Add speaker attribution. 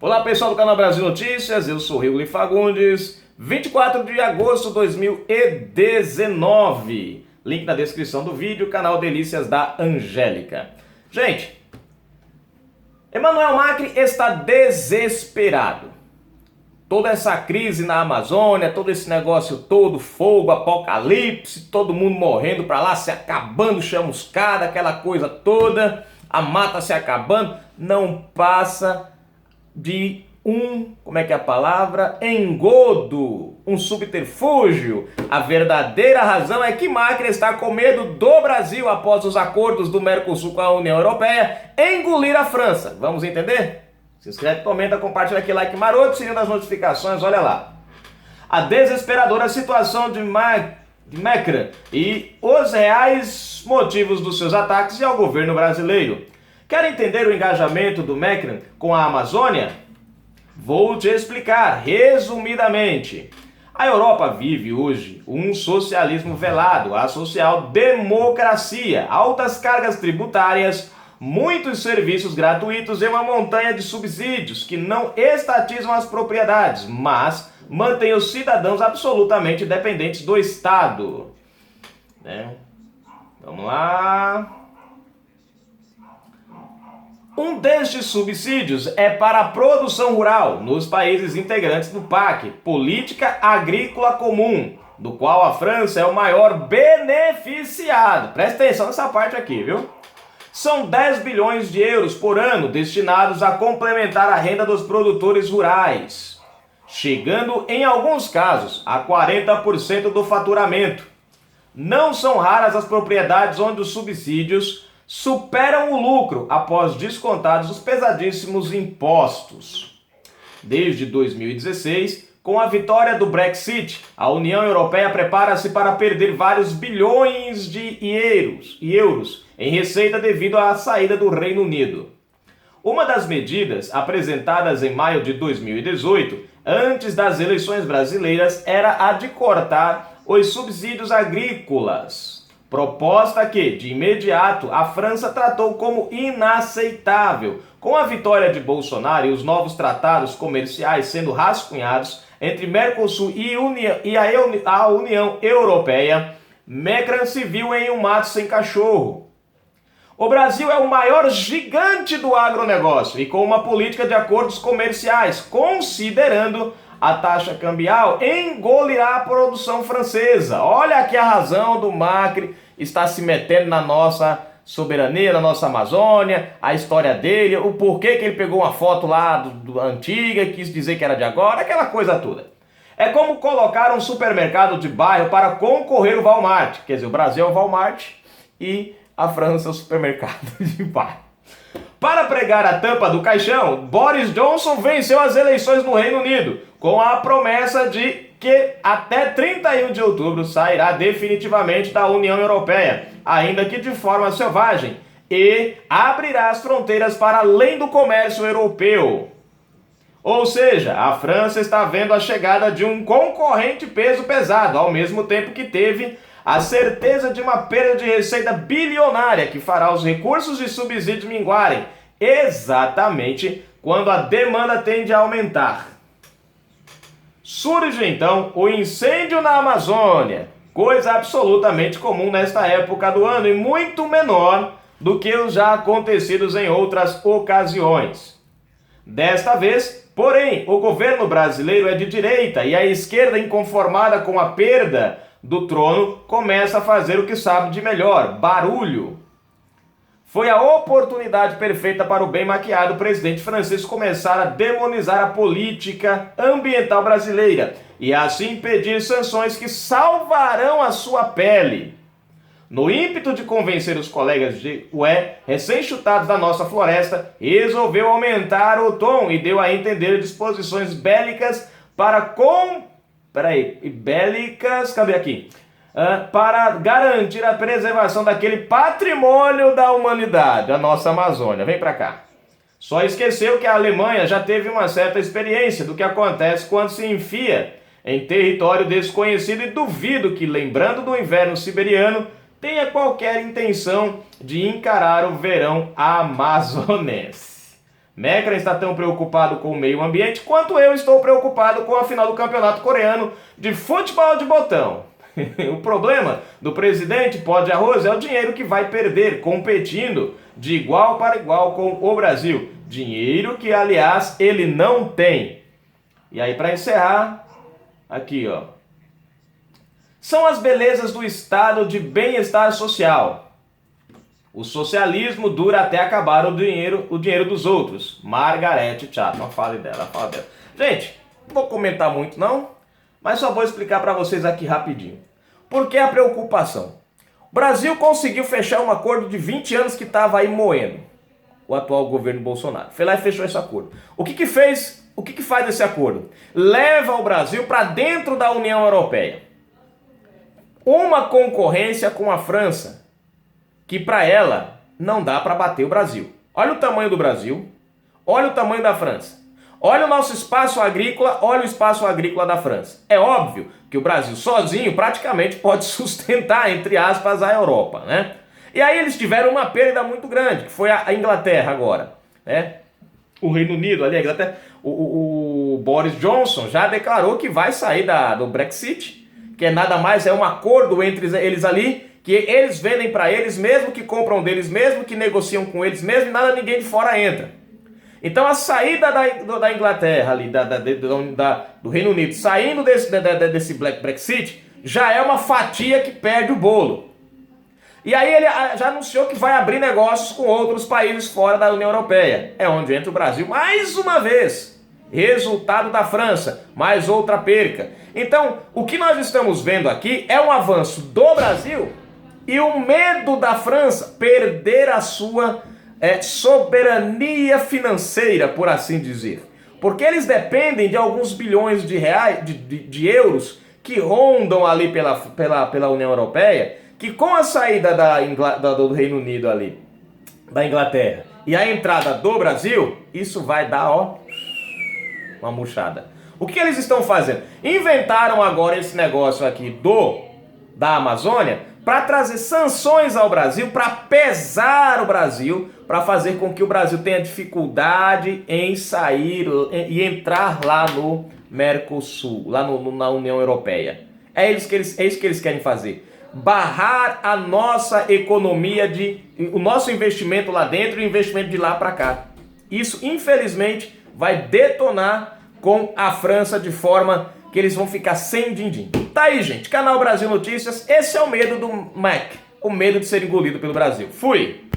Speaker 1: Olá pessoal do canal Brasil Notícias, eu sou Rigoli Fagundes, 24 de agosto de 2019. Link na descrição do vídeo, canal Delícias da Angélica. Gente, Emmanuel Macri está desesperado. Toda essa crise na Amazônia, todo esse negócio todo, fogo, apocalipse, todo mundo morrendo pra lá, se acabando, chamuscada, aquela coisa toda, a mata se acabando, não passa de engodo, um subterfúgio. A verdadeira razão é que Macri está com medo do Brasil após os acordos do Mercosul com a União Europeia engolir a França. Vamos entender? Se inscreve, comenta, compartilha aqui, like maroto, sininho das notificações, olha lá. A desesperadora situação de Macri e os reais motivos dos seus ataques e ao governo brasileiro. Quer entender o engajamento do Macri com a Amazônia? Vou te explicar resumidamente. A Europa vive hoje um socialismo velado, a social-democracia, altas cargas tributárias, muitos serviços gratuitos e uma montanha de subsídios que não estatizam as propriedades, mas mantêm os cidadãos absolutamente dependentes do Estado. Vamos lá. Um destes subsídios é para a produção rural nos países integrantes do PAC, Política Agrícola Comum, do qual a França é o maior beneficiado. Presta atenção nessa parte aqui, viu? São 10 bilhões de euros por ano destinados a complementar a renda dos produtores rurais, chegando em alguns casos a 40% do faturamento. Não são raras as propriedades onde os subsídios superam o lucro após descontados os pesadíssimos impostos. Desde 2016, com a vitória do Brexit, a União Europeia prepara-se para perder vários bilhões de euros em receita devido à saída do Reino Unido. Uma das medidas apresentadas em maio de 2018, antes das eleições brasileiras, era a de cortar os subsídios agrícolas. Proposta que, de imediato, a França tratou como inaceitável. Com a vitória de Bolsonaro e os novos tratados comerciais sendo rascunhados entre Mercosul e a União Europeia, Macri se viu em um mato sem cachorro. O Brasil é o maior gigante do agronegócio e com uma política de acordos comerciais, considerando a taxa cambial, engolirá a produção francesa. Olha aqui a razão do Macri estar se metendo na nossa soberania, na nossa Amazônia, a história dele, o porquê que ele pegou uma foto lá do antiga, quis dizer que era de agora, aquela coisa toda. É como colocar um supermercado de bairro para concorrer ao Walmart. Quer dizer, o Brasil é o Walmart e a França é o supermercado de bairro. Para pregar a tampa do caixão, Boris Johnson venceu as eleições no Reino Unido, com a promessa de que até 31 de outubro sairá definitivamente da União Europeia, ainda que de forma selvagem, e abrirá as fronteiras para além do comércio europeu. Ou seja, a França está vendo a chegada de um concorrente peso pesado, ao mesmo tempo que teve a certeza de uma perda de receita bilionária que fará os recursos de subsídio minguarem, exatamente quando a demanda tende a aumentar. Surge então o incêndio na Amazônia, coisa absolutamente comum nesta época do ano e muito menor do que os já acontecidos em outras ocasiões. Desta vez, porém, o governo brasileiro é de direita e a esquerda, inconformada com a perda do trono, começa a fazer o que sabe de melhor: barulho. Foi a oportunidade perfeita para o bem maquiado presidente francês começar a demonizar a política ambiental brasileira e assim pedir sanções que salvarão a sua pele. No ímpeto de convencer os colegas de recém-chutados da nossa floresta, resolveu aumentar o tom e deu a entender disposições bélicas para para garantir a preservação daquele patrimônio da humanidade, a nossa Amazônia. Vem pra cá. Só esqueceu que a Alemanha já teve uma certa experiência do que acontece quando se enfia em território desconhecido e duvido que, lembrando do inverno siberiano, tenha qualquer intenção de encarar o verão amazonense. Macron está tão preocupado com o meio ambiente quanto eu estou preocupado com a final do campeonato coreano de futebol de botão. O problema do presidente pó de arroz é o dinheiro que vai perder competindo de igual para igual com o Brasil. Dinheiro que, aliás, ele não tem. E aí, para encerrar, aqui, ó. São as belezas do estado de bem-estar social. O socialismo dura até acabar o dinheiro dos outros. Margaret Chapman, fala dela. Gente, não vou comentar muito não, mas só vou explicar para vocês aqui rapidinho. Por que a preocupação? O Brasil conseguiu fechar um acordo de 20 anos que estava aí moendo o atual governo Bolsonaro. Foi lá e fechou esse acordo. O que faz esse acordo? Leva o Brasil para dentro da União Europeia. Uma concorrência com a França, que para ela não dá para bater o Brasil. Olha o tamanho do Brasil, olha o tamanho da França. Olha o nosso espaço agrícola, olha o espaço agrícola da França. É óbvio que o Brasil sozinho praticamente pode sustentar, entre aspas, a Europa, né? E aí eles tiveram uma perda muito grande, que foi a Inglaterra agora, né? O Reino Unido, ali a Inglaterra, o Boris Johnson já declarou que vai sair do Brexit, que é nada mais, é um acordo entre eles ali, que eles vendem para eles mesmo, que compram deles mesmo, que negociam com eles mesmo, e nada, ninguém de fora entra. Então a saída da Inglaterra ali, do Reino Unido, saindo desse Brexit, já é uma fatia que perde o bolo. E aí ele já anunciou que vai abrir negócios com outros países fora da União Europeia. É onde entra o Brasil mais uma vez. Resultado da França, mais outra perca. Então, o que nós estamos vendo aqui é um avanço do Brasil e o medo da França perder a sua soberania financeira, por assim dizer. Porque eles dependem de alguns bilhões de reais, de euros que rondam ali pela União Europeia, que com a saída do Reino Unido ali, da Inglaterra, e a entrada do Brasil, isso vai dar, ó, uma murchada. O que eles estão fazendo? Inventaram agora esse negócio aqui da Amazônia para trazer sanções ao Brasil, para pesar o Brasil, para fazer com que o Brasil tenha dificuldade em sair e entrar lá no Mercosul, lá na União Europeia. É isso que eles querem fazer. Barrar a nossa economia, o nosso investimento lá dentro e o investimento de lá para cá. Isso, infelizmente, vai detonar com a França de forma que eles vão ficar sem din-din. Tá aí, gente. Canal Brasil Notícias. Esse é o medo do Mac. O medo de ser engolido pelo Brasil. Fui!